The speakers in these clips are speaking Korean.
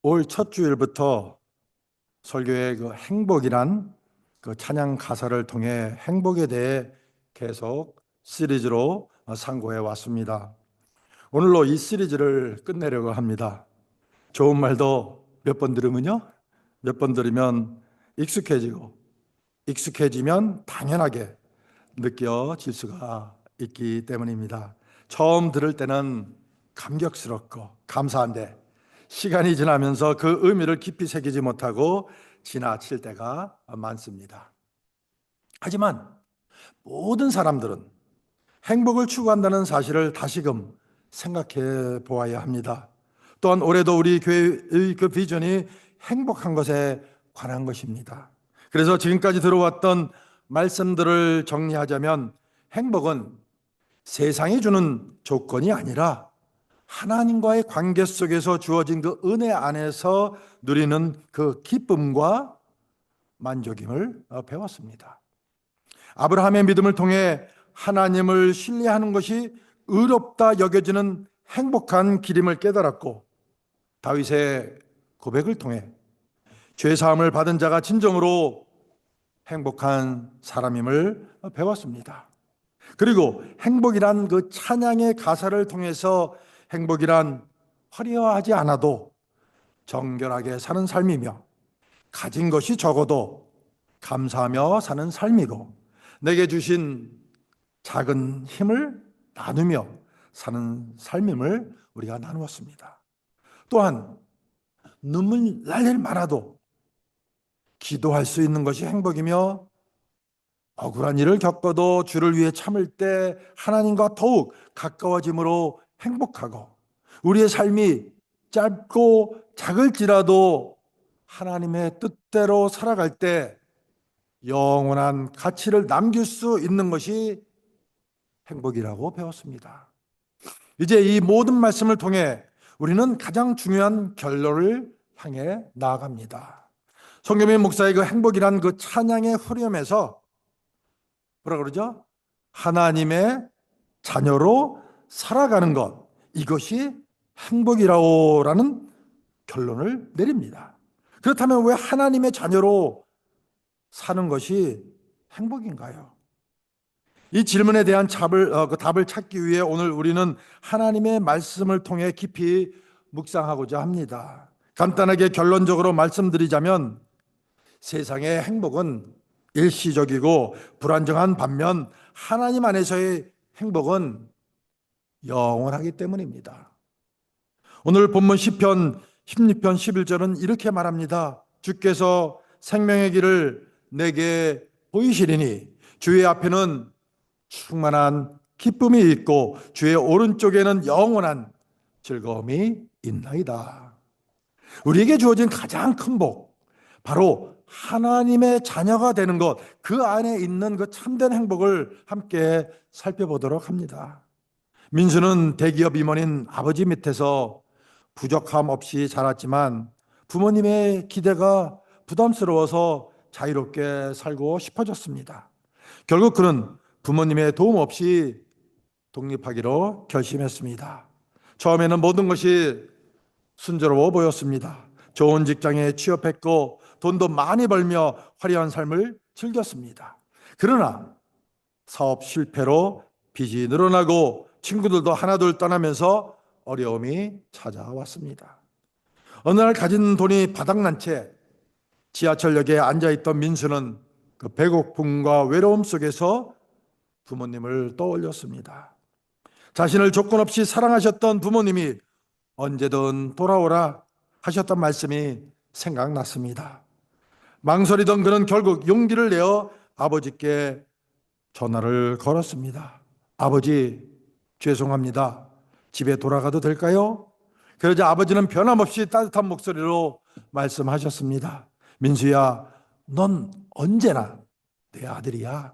올 첫 주일부터 설교의 그 행복이란 그 찬양 가사를 통해 행복에 대해 계속 시리즈로 상고해 왔습니다. 오늘로 이 시리즈를 끝내려고 합니다. 좋은 말도 몇 번 들으면요, 몇 번 들으면 익숙해지고 익숙해지면 당연하게 느껴질 수가 있기 때문입니다. 처음 들을 때는 감격스럽고 감사한데 시간이 지나면서 그 의미를 깊이 새기지 못하고 지나칠 때가 많습니다. 하지만 모든 사람들은 행복을 추구한다는 사실을 다시금 생각해 보아야 합니다. 또한 올해도 우리 교회의 그 비전이 행복한 것에 관한 것입니다. 그래서 지금까지 들어왔던 말씀들을 정리하자면 행복은 세상이 주는 조건이 아니라 하나님과의 관계 속에서 주어진 그 은혜 안에서 누리는 그 기쁨과 만족임을 배웠습니다. 아브라함의 믿음을 통해 하나님을 신뢰하는 것이 의롭다 여겨지는 행복한 길임을 깨달았고, 다윗의 고백을 통해 죄 사함을 받은 자가 진정으로 행복한 사람임을 배웠습니다. 그리고 행복이란 그 찬양의 가사를 통해서 행복이란 화려하지 않아도 정결하게 사는 삶이며, 가진 것이 적어도 감사하며 사는 삶이고, 내게 주신 작은 힘을 나누며 사는 삶임을 우리가 나누었습니다. 또한 눈물 날 일 많아도 기도할 수 있는 것이 행복이며, 억울한 일을 겪어도 주를 위해 참을 때 하나님과 더욱 가까워짐으로 행복하고, 우리의 삶이 짧고 작을지라도 하나님의 뜻대로 살아갈 때 영원한 가치를 남길 수 있는 것이 행복이라고 배웠습니다. 이제 이 모든 말씀을 통해 우리는 가장 중요한 결론을 향해 나아갑니다. 손경민 목사의 그 행복이란 그 찬양의 흐름에서 뭐라 그러죠? 하나님의 자녀로 살아가는 것, 이것이 행복이라는 결론을 내립니다. 그렇다면 왜 하나님의 자녀로 사는 것이 행복인가요? 이 질문에 대한 그 답을 찾기 위해 오늘 우리는 하나님의 말씀을 통해 깊이 묵상하고자 합니다. 간단하게 결론적으로 말씀드리자면, 세상의 행복은 일시적이고 불안정한 반면 하나님 안에서의 행복은 영원하기 때문입니다. 오늘 본문 시편 16편 11절은 이렇게 말합니다. 주께서 생명의 길을 내게 보이시리니 주의 앞에는 충만한 기쁨이 있고 주의 오른쪽에는 영원한 즐거움이 있나이다. 우리에게 주어진 가장 큰 복, 바로 하나님의 자녀가 되는 것, 그 안에 있는 그 참된 행복을 함께 살펴보도록 합니다. 민수는 대기업 임원인 아버지 밑에서 부족함 없이 자랐지만 부모님의 기대가 부담스러워서 자유롭게 살고 싶어졌습니다. 결국 그는 부모님의 도움 없이 독립하기로 결심했습니다. 처음에는 모든 것이 순조로워 보였습니다. 좋은 직장에 취업했고 돈도 많이 벌며 화려한 삶을 즐겼습니다. 그러나 사업 실패로 빚이 늘어나고 친구들도 하나둘 떠나면서 어려움이 찾아왔습니다. 어느 날 가진 돈이 바닥난 채 지하철역에 앉아있던 민수는 그 배고픔과 외로움 속에서 부모님을 떠올렸습니다. 자신을 조건 없이 사랑하셨던 부모님이 언제든 돌아오라 하셨던 말씀이 생각났습니다. 망설이던 그는 결국 용기를 내어 아버지께 전화를 걸었습니다. 아버지, 죄송합니다. 집에 돌아가도 될까요? 그러자 아버지는 변함없이 따뜻한 목소리로 말씀하셨습니다. 민수야, 넌 언제나 내 아들이야.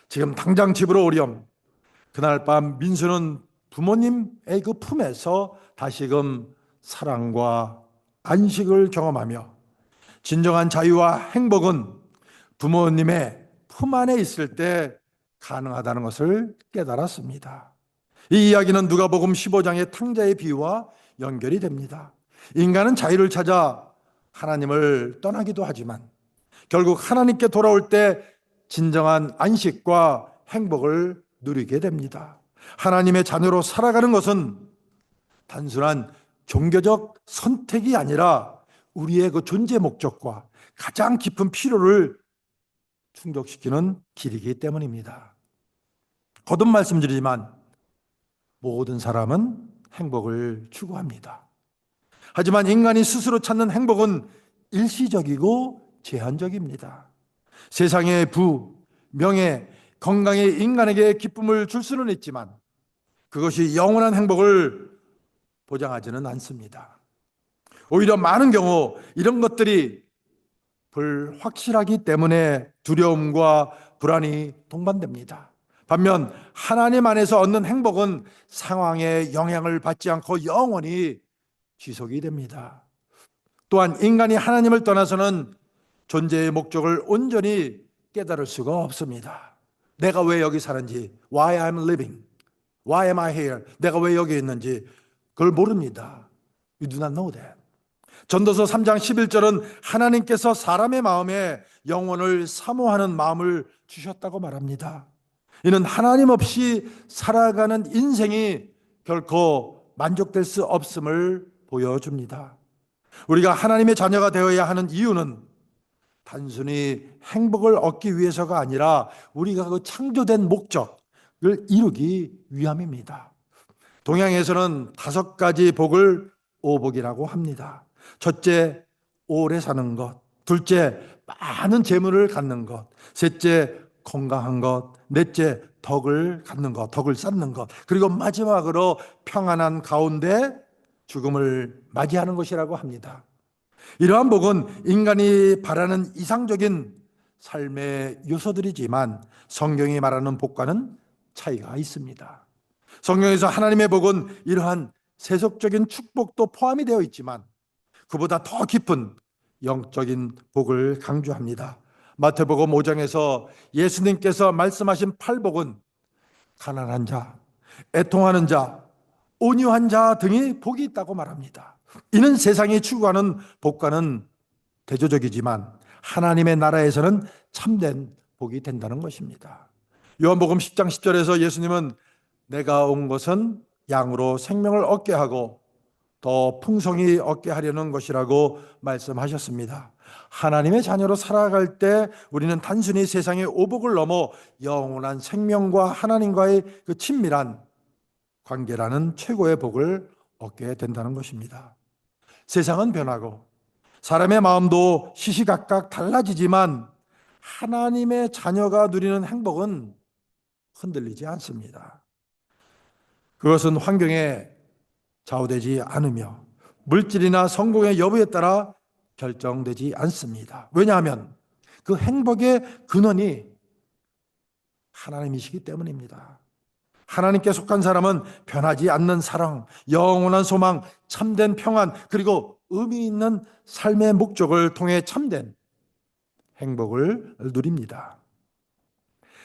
지금 당장 집으로 오렴. 그날 밤 민수는 부모님의 그 품에서 다시금 사랑과 안식을 경험하며, 진정한 자유와 행복은 부모님의 품 안에 있을 때 가능하다는 것을 깨달았습니다. 이 이야기는 누가복음 15장의 탕자의 비유와 연결이 됩니다. 인간은 자유를 찾아 하나님을 떠나기도 하지만 결국 하나님께 돌아올 때 진정한 안식과 행복을 누리게 됩니다. 하나님의 자녀로 살아가는 것은 단순한 종교적 선택이 아니라 우리의 그 존재 목적과 가장 깊은 필요를 충족시키는 길이기 때문입니다. 거듭 말씀드리지만 모든 사람은 행복을 추구합니다. 하지만 인간이 스스로 찾는 행복은 일시적이고 제한적입니다. 세상의 부, 명예, 건강이 인간에게 기쁨을 줄 수는 있지만 그것이 영원한 행복을 보장하지는 않습니다. 오히려 많은 경우 이런 것들이 불확실하기 때문에 두려움과 불안이 동반됩니다. 반면 하나님 안에서 얻는 행복은 상황에 영향을 받지 않고 영원히 지속이 됩니다. 또한 인간이 하나님을 떠나서는 존재의 목적을 온전히 깨달을 수가 없습니다. 내가 왜 여기 사는지, why I'm living, why am I here, 내가 왜 여기 있는지 그걸 모릅니다. You do not know that. 전도서 3장 11절은 하나님께서 사람의 마음에 영혼을 사모하는 마음을 주셨다고 말합니다. 이는 하나님 없이 살아가는 인생이 결코 만족될 수 없음을 보여줍니다. 우리가 하나님의 자녀가 되어야 하는 이유는 단순히 행복을 얻기 위해서가 아니라 우리가 그 창조된 목적을 이루기 위함입니다. 동양에서는 5가지 복을 오복이라고 합니다. 첫째, 오래 사는 것. 둘째, 많은 재물을 갖는 것. 셋째, 건강한 것. 넷째, 덕을 갖는 것, 덕을 쌓는 것. 그리고 마지막으로 평안한 가운데 죽음을 맞이하는 것이라고 합니다. 이러한 복은 인간이 바라는 이상적인 삶의 요소들이지만 성경이 말하는 복과는 차이가 있습니다. 성경에서 하나님의 복은 이러한 세속적인 축복도 포함이 되어 있지만 그보다 더 깊은 영적인 복을 강조합니다. 마태복음 5장에서 예수님께서 말씀하신 8복은 가난한 자, 애통하는 자, 온유한 자 등이 복이 있다고 말합니다. 이는 세상이 추구하는 복과는 대조적이지만 하나님의 나라에서는 참된 복이 된다는 것입니다. 요한복음 10장 10절에서 예수님은 내가 온 것은 양으로 생명을 얻게 하고 더 풍성히 얻게 하려는 것이라고 말씀하셨습니다. 하나님의 자녀로 살아갈 때 우리는 단순히 세상의 오복을 넘어 영원한 생명과 하나님과의 그 친밀한 관계라는 최고의 복을 얻게 된다는 것입니다. 세상은 변하고 사람의 마음도 시시각각 달라지지만 하나님의 자녀가 누리는 행복은 흔들리지 않습니다. 그것은 환경에 좌우되지 않으며 물질이나 성공의 여부에 따라 결정되지 않습니다. 왜냐하면 그 행복의 근원이 하나님이시기 때문입니다. 하나님께 속한 사람은 변하지 않는 사랑, 영원한 소망, 참된 평안, 그리고 의미 있는 삶의 목적을 통해 참된 행복을 누립니다.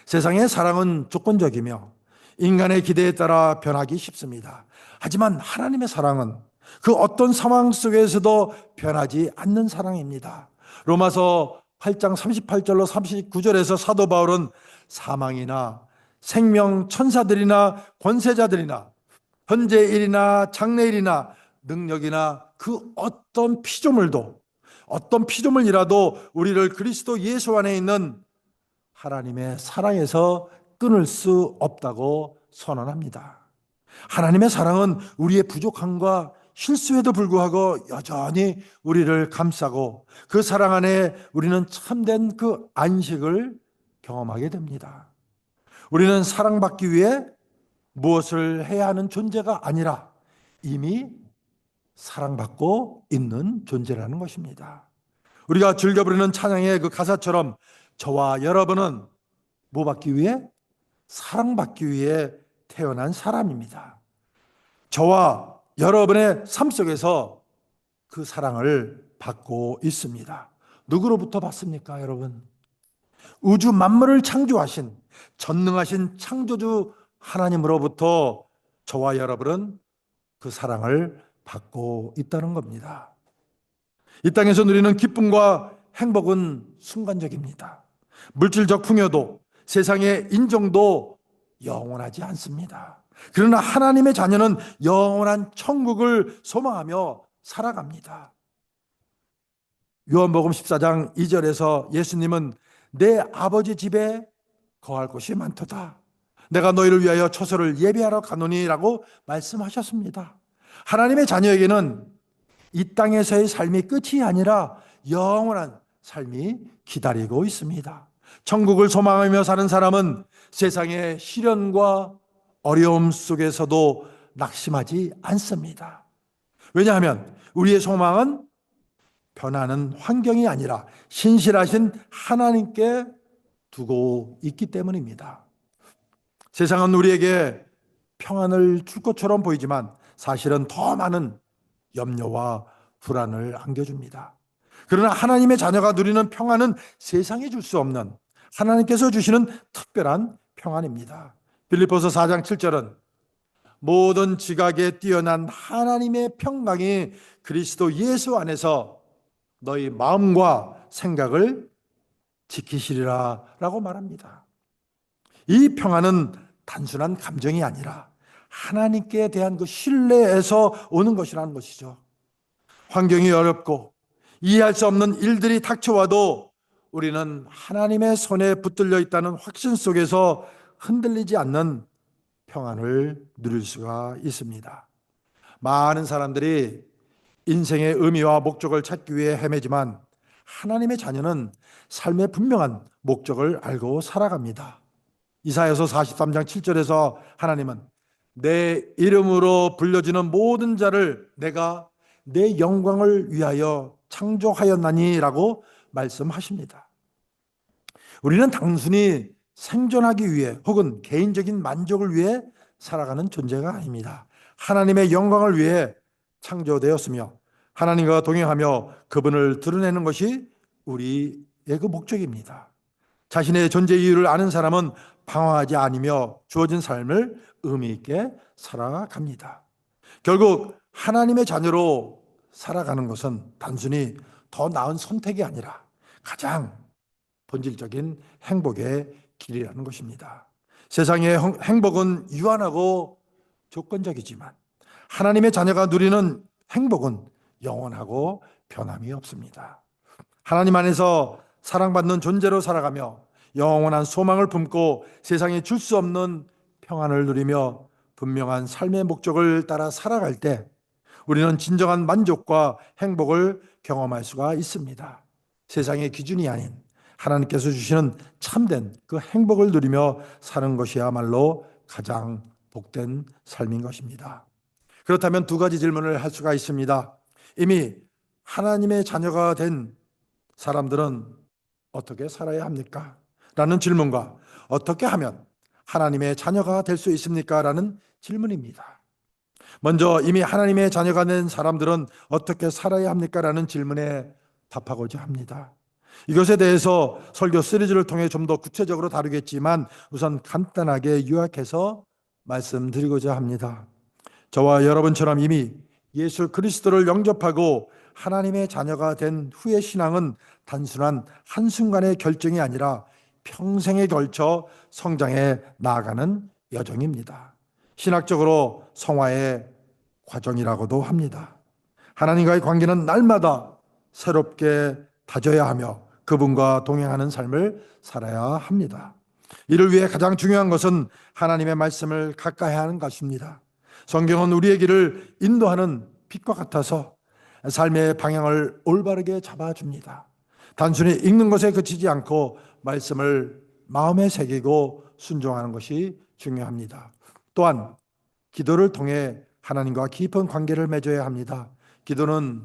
세상의 사랑은 조건적이며 인간의 기대에 따라 변하기 쉽습니다. 하지만 하나님의 사랑은 그 어떤 상황 속에서도 변하지 않는 사랑입니다. 로마서 8장 38절로 39절에서 사도 바울은 사망이나 생명, 천사들이나 권세자들이나 현재 일이나 장래일이나 능력이나 그 어떤 피조물이라도 우리를 그리스도 예수 안에 있는 하나님의 사랑에서 끊을 수 없다고 선언합니다. 하나님의 사랑은 우리의 부족함과 실수에도 불구하고 여전히 우리를 감싸고 그 사랑 안에 우리는 참된 그 안식을 경험하게 됩니다. 우리는 사랑받기 위해 무엇을 해야 하는 존재가 아니라 이미 사랑받고 있는 존재라는 것입니다. 우리가 즐겨 부르는 찬양의 그 가사처럼 저와 여러분은 뭐 받기 위해? 사랑받기 위해 태어난 사람입니다. 저와 여러분의 삶 속에서 그 사랑을 받고 있습니다. 누구로부터 받습니까, 여러분? 우주 만물을 창조하신 전능하신 창조주 하나님으로부터 저와 여러분은 그 사랑을 받고 있다는 겁니다. 이 땅에서 누리는 기쁨과 행복은 순간적입니다. 물질적 풍요도 세상의 인정도 영원하지 않습니다. 그러나 하나님의 자녀는 영원한 천국을 소망하며 살아갑니다. 요한복음 14장 2절에서 예수님은 내 아버지 집에 거할 곳이 많도다. 내가 너희를 위하여 처소를 예비하러 가노니라고 말씀하셨습니다. 하나님의 자녀에게는 이 땅에서의 삶이 끝이 아니라 영원한 삶이 기다리고 있습니다. 천국을 소망하며 사는 사람은 세상의 시련과 어려움 속에서도 낙심하지 않습니다. 왜냐하면 우리의 소망은 변하는 환경이 아니라 신실하신 하나님께 두고 있기 때문입니다. 세상은 우리에게 평안을 줄 것처럼 보이지만 사실은 더 많은 염려와 불안을 안겨줍니다. 그러나 하나님의 자녀가 누리는 평안은 세상이 줄 수 없는 하나님께서 주시는 특별한 평안입니다. 빌립보서 4장 7절은 모든 지각에 뛰어난 하나님의 평강이 그리스도 예수 안에서 너희 마음과 생각을 지키시리라 라고 말합니다. 이 평안은 단순한 감정이 아니라 하나님께 대한 그 신뢰에서 오는 것이라는 것이죠. 환경이 어렵고 이해할 수 없는 일들이 닥쳐와도 우리는 하나님의 손에 붙들려 있다는 확신 속에서 흔들리지 않는 평안을 누릴 수가 있습니다. 많은 사람들이 인생의 의미와 목적을 찾기 위해 헤매지만 하나님의 자녀는 삶의 분명한 목적을 알고 살아갑니다. 이사야서 43장 7절에서 하나님은 내 이름으로 불려지는 모든 자를 내가 내 영광을 위하여 창조하였나니라고 말씀하십니다. 우리는 단순히 생존하기 위해 혹은 개인적인 만족을 위해 살아가는 존재가 아닙니다. 하나님의 영광을 위해 창조되었으며 하나님과 동행하며 그분을 드러내는 것이 우리의 그 목적입니다. 자신의 존재 이유를 아는 사람은 방황하지 않으며 주어진 삶을 의미 있게 살아갑니다. 결국 하나님의 자녀로 살아가는 것은 단순히 더 나은 선택이 아니라 가장 본질적인 행복의 길이라는 것입니다. 세상의 행복은 유한하고 조건적이지만 하나님의 자녀가 누리는 행복은 영원하고 변함이 없습니다. 하나님 안에서 사랑받는 존재로 살아가며 영원한 소망을 품고 세상에 줄 수 없는 평안을 누리며 분명한 삶의 목적을 따라 살아갈 때 우리는 진정한 만족과 행복을 경험할 수가 있습니다. 세상의 기준이 아닌 하나님께서 주시는 참된 그 행복을 누리며 사는 것이야말로 가장 복된 삶인 것입니다. 그렇다면 두 가지 질문을 할 수가 있습니다. 이미 하나님의 자녀가 된 사람들은 어떻게 살아야 합니까? 라는 질문과 어떻게 하면 하나님의 자녀가 될 수 있습니까? 라는 질문입니다. 먼저 이미 하나님의 자녀가 된 사람들은 어떻게 살아야 합니까? 라는 질문에 답하고자 합니다. 이것에 대해서 설교 시리즈를 통해 좀 더 구체적으로 다루겠지만 우선 간단하게 요약해서 말씀드리고자 합니다. 저와 여러분처럼 이미 예수 그리스도를 영접하고 하나님의 자녀가 된 후의 신앙은 단순한 한순간의 결정이 아니라 평생에 걸쳐 성장해 나아가는 여정입니다. 신학적으로 성화의 과정이라고도 합니다. 하나님과의 관계는 날마다 새롭게 다져야 하며 그분과 동행하는 삶을 살아야 합니다. 이를 위해 가장 중요한 것은 하나님의 말씀을 가까이 하는 것입니다. 성경은 우리의 길을 인도하는 빛과 같아서 삶의 방향을 올바르게 잡아줍니다. 단순히 읽는 것에 그치지 않고 말씀을 마음에 새기고 순종하는 것이 중요합니다. 또한 기도를 통해 하나님과 깊은 관계를 맺어야 합니다. 기도는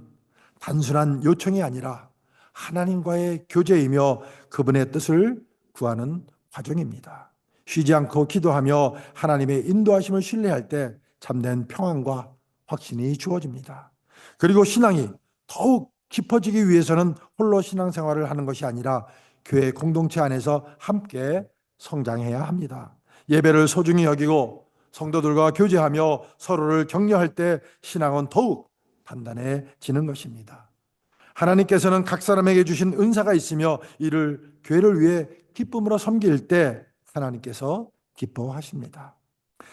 단순한 요청이 아니라 하나님과의 교제이며 그분의 뜻을 구하는 과정입니다. 쉬지 않고 기도하며 하나님의 인도하심을 신뢰할 때 참된 평안과 확신이 주어집니다. 그리고 신앙이 더욱 깊어지기 위해서는 홀로 신앙생활을 하는 것이 아니라 교회 공동체 안에서 함께 성장해야 합니다. 예배를 소중히 여기고 성도들과 교제하며 서로를 격려할 때 신앙은 더욱 단단해지는 것입니다. 하나님께서는 각 사람에게 주신 은사가 있으며 이를 교회를 위해 기쁨으로 섬길 때 하나님께서 기뻐하십니다.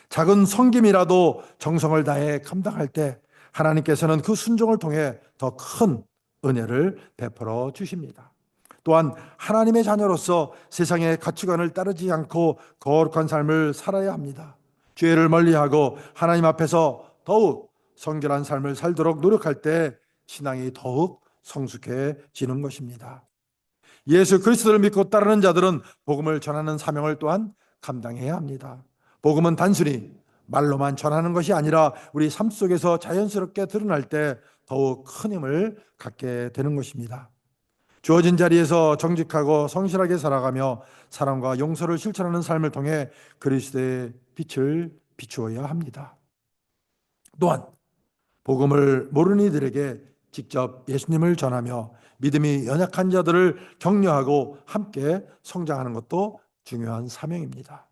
작은 섬김이라도 정성을 다해 감당할 때 하나님께서는 그 순종을 통해 더 큰 은혜를 베풀어 주십니다. 또한 하나님의 자녀로서 세상의 가치관을 따르지 않고 거룩한 삶을 살아야 합니다. 죄를 멀리하고 하나님 앞에서 더욱 성결한 삶을 살도록 노력할 때 신앙이 더욱 성숙해지는 것입니다. 예수 그리스도를 믿고 따르는 자들은 복음을 전하는 사명을 또한 감당해야 합니다. 복음은 단순히 말로만 전하는 것이 아니라 우리 삶 속에서 자연스럽게 드러날 때 더욱 큰 힘을 갖게 되는 것입니다. 주어진 자리에서 정직하고 성실하게 살아가며 사랑과 용서를 실천하는 삶을 통해 그리스도의 빛을 비추어야 합니다. 또한 복음을 모르는 이들에게 직접 예수님을 전하며 믿음이 연약한 자들을 격려하고 함께 성장하는 것도 중요한 사명입니다.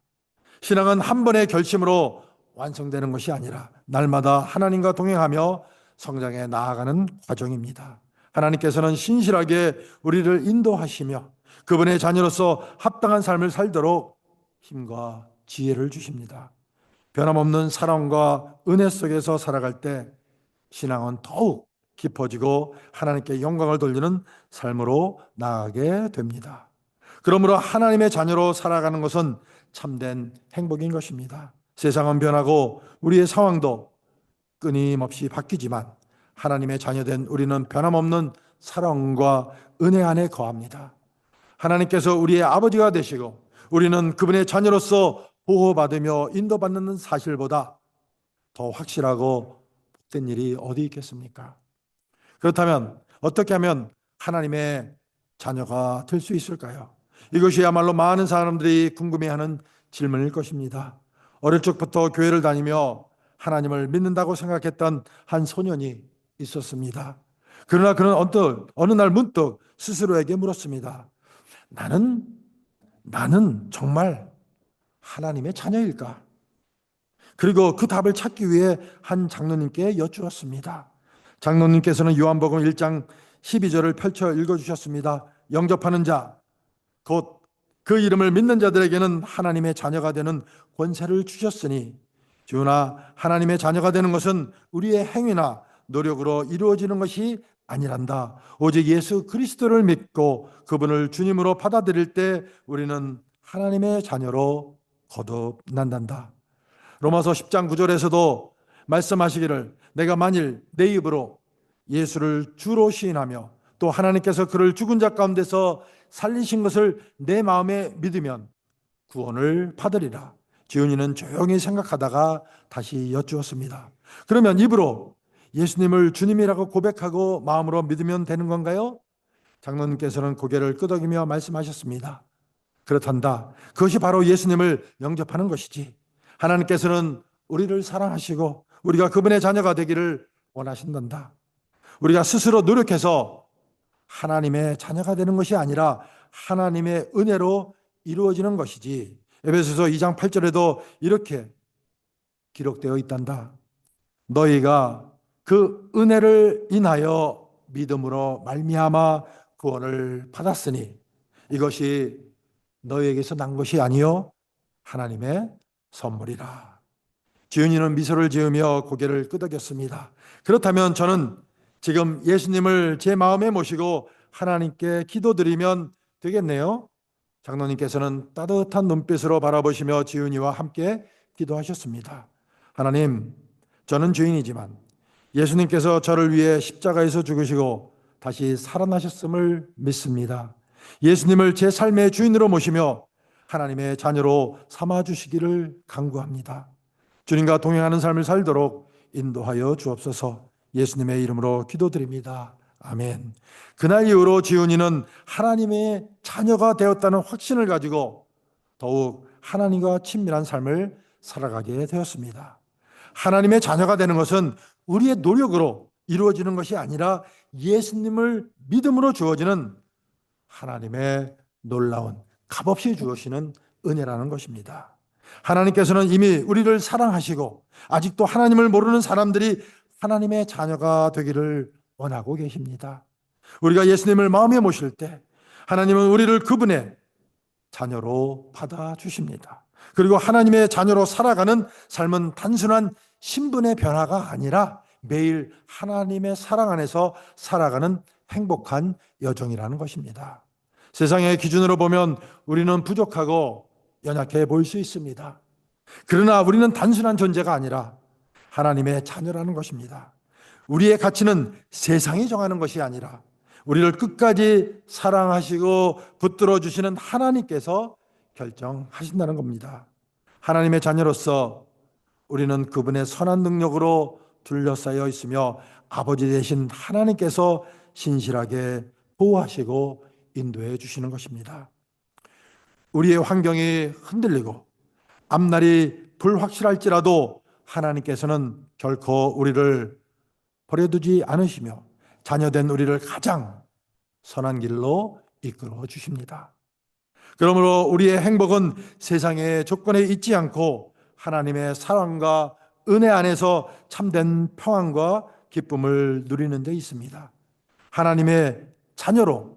신앙은 한 번의 결심으로 완성되는 것이 아니라 날마다 하나님과 동행하며 성장해 나아가는 과정입니다. 하나님께서는 신실하게 우리를 인도하시며 그분의 자녀로서 합당한 삶을 살도록 힘과 지혜를 주십니다. 변함없는 사랑과 은혜 속에서 살아갈 때 신앙은 더욱 깊어지고 하나님께 영광을 돌리는 삶으로 나아가게 됩니다. 그러므로 하나님의 자녀로 살아가는 것은 참된 행복인 것입니다. 세상은 변하고 우리의 상황도 끊임없이 바뀌지만 하나님의 자녀된 우리는 변함없는 사랑과 은혜 안에 거합니다. 하나님께서 우리의 아버지가 되시고 우리는 그분의 자녀로서 보호받으며 인도받는 사실보다 더 확실하고 복된 일이 어디 있겠습니까? 그렇다면 어떻게 하면 하나님의 자녀가 될 수 있을까요? 이것이야말로 많은 사람들이 궁금해하는 질문일 것입니다. 어릴 적부터 교회를 다니며 하나님을 믿는다고 생각했던 한 소년이 있었습니다. 그러나 그는 어느 날 문득 스스로에게 물었습니다. 나는 정말 하나님의 자녀일까? 그리고 그 답을 찾기 위해 한 장로님께 여쭈었습니다. 장로님께서는 요한복음 1장 12절을 펼쳐 읽어주셨습니다. 영접하는 자, 곧 그 이름을 믿는 자들에게는 하나님의 자녀가 되는 권세를 주셨으니 주나 하나님의 자녀가 되는 것은 우리의 행위나 노력으로 이루어지는 것이 아니란다. 오직 예수 그리스도를 믿고 그분을 주님으로 받아들일 때 우리는 하나님의 자녀로 거듭난단다. 로마서 10장 9절에서도 말씀하시기를 내가 만일 내 입으로 예수를 주로 시인하며 또 하나님께서 그를 죽은 자 가운데서 살리신 것을 내 마음에 믿으면 구원을 받으리라. 지훈이는 조용히 생각하다가 다시 여쭈었습니다. 그러면 입으로 예수님을 주님이라고 고백하고 마음으로 믿으면 되는 건가요? 장로님께서는 고개를 끄덕이며 말씀하셨습니다. 그렇단다. 그것이 바로 예수님을 영접하는 것이지. 하나님께서는 우리를 사랑하시고 우리가 그분의 자녀가 되기를 원하신단다. 우리가 스스로 노력해서 하나님의 자녀가 되는 것이 아니라 하나님의 은혜로 이루어지는 것이지. 에베소서 2장 8절에도 이렇게 기록되어 있단다. 너희가 그 은혜를 인하여 믿음으로 말미암아 구원을 받았으니 이것이 너희에게서 난 것이 아니요 하나님의 선물이라. 지은이는 미소를 지으며 고개를 끄덕였습니다. 그렇다면 저는 지금 예수님을 제 마음에 모시고 하나님께 기도드리면 되겠네요. 장로님께서는 따뜻한 눈빛으로 바라보시며 지은이와 함께 기도하셨습니다. 하나님, 저는 죄인이지만 예수님께서 저를 위해 십자가에서 죽으시고 다시 살아나셨음을 믿습니다. 예수님을 제 삶의 주인으로 모시며 하나님의 자녀로 삼아주시기를 간구합니다. 주님과 동행하는 삶을 살도록 인도하여 주옵소서. 예수님의 이름으로 기도드립니다. 아멘. 그날 이후로 지훈이는 하나님의 자녀가 되었다는 확신을 가지고 더욱 하나님과 친밀한 삶을 살아가게 되었습니다. 하나님의 자녀가 되는 것은 우리의 노력으로 이루어지는 것이 아니라 예수님을 믿음으로 주어지는 하나님의 놀라운 값없이 주시는 은혜라는 것입니다. 하나님께서는 이미 우리를 사랑하시고 아직도 하나님을 모르는 사람들이 하나님의 자녀가 되기를 원하고 계십니다. 우리가 예수님을 마음에 모실 때 하나님은 우리를 그분의 자녀로 받아주십니다. 그리고 하나님의 자녀로 살아가는 삶은 단순한 신분의 변화가 아니라 매일 하나님의 사랑 안에서 살아가는 행복한 여정이라는 것입니다. 세상의 기준으로 보면 우리는 부족하고 연약해 보일 수 있습니다. 그러나 우리는 단순한 존재가 아니라 하나님의 자녀라는 것입니다. 우리의 가치는 세상이 정하는 것이 아니라 우리를 끝까지 사랑하시고 붙들어 주시는 하나님께서 결정하신다는 겁니다. 하나님의 자녀로서 우리는 그분의 선한 능력으로 둘러싸여 있으며 아버지 되신 하나님께서 신실하게 보호하시고 인도해 주시는 것입니다. 우리의 환경이 흔들리고 앞날이 불확실할지라도 하나님께서는 결코 우리를 버려두지 않으시며 자녀된 우리를 가장 선한 길로 이끌어 주십니다. 그러므로 우리의 행복은 세상의 조건에 있지 않고 하나님의 사랑과 은혜 안에서 참된 평안과 기쁨을 누리는 데 있습니다. 하나님의 자녀로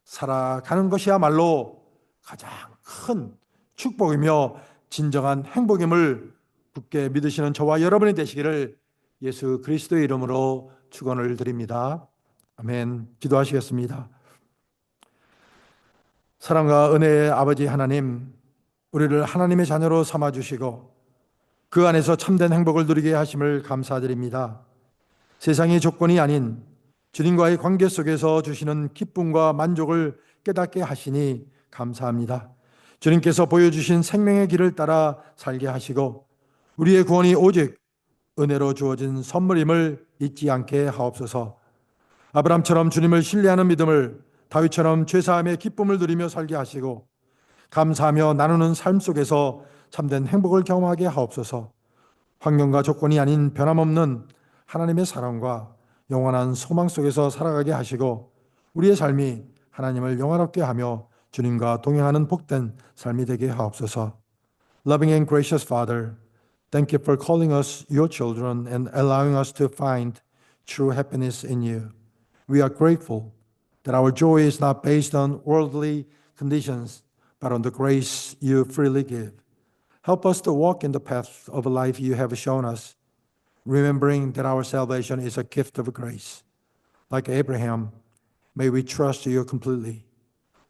살아가는 것이야말로 가장 큰 축복이며 진정한 행복임을 굳게 믿으시는 저와 여러분이 되시기를 예수 그리스도의 이름으로 축원을 드립니다. 아멘. 기도하시겠습니다. 사랑과 은혜의 아버지 하나님, 우리를 하나님의 자녀로 삼아주시고 그 안에서 참된 행복을 누리게 하심을 감사드립니다. 세상의 조건이 아닌 주님과의 관계 속에서 주시는 기쁨과 만족을 깨닫게 하시니 감사합니다. 주님께서 보여주신 생명의 길을 따라 살게 하시고 우리의 구원이 오직 은혜로 주어진 선물임을 잊지 않게 하옵소서. 아브람처럼 주님을 신뢰하는 믿음을, 다윗처럼 죄사함의 기쁨을 누리며 살게 하시고 감사하며 나누는 삶 속에서 참된 행복을 경험하게 하옵소서. 환경과 조건이 아닌 변함없는 하나님의 사랑과 영원한 소망 속에서 살아가게 하시고 우리의 삶이 하나님을 영화롭게 하며 주님과 동행하는 복된 삶이 되게 하옵소서. Loving and gracious Father, thank you for calling us your children and allowing us to find true happiness in you. We are grateful that our joy is not based on worldly conditions, but on the grace you freely give. Help us to walk in the path of life you have shown us, remembering that our salvation is a gift of grace. Like Abraham, may we trust you completely.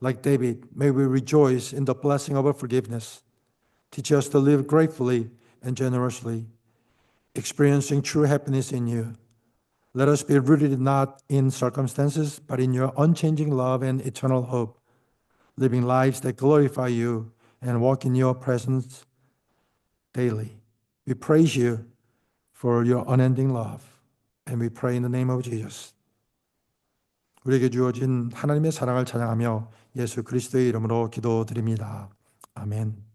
Like David, may we rejoice in the blessing of forgiveness. Teach us to live gratefully and generously, experiencing true happiness in you. Let us be rooted not in circumstances, but in your unchanging love and eternal hope, living lives that glorify you and walk in your presence daily. We praise you for your unending love, and we pray in the name of Jesus. 우리에게 주어진 하나님의 사랑을 찬양하며 예수 그리스도의 이름으로 기도드립니다. 아멘.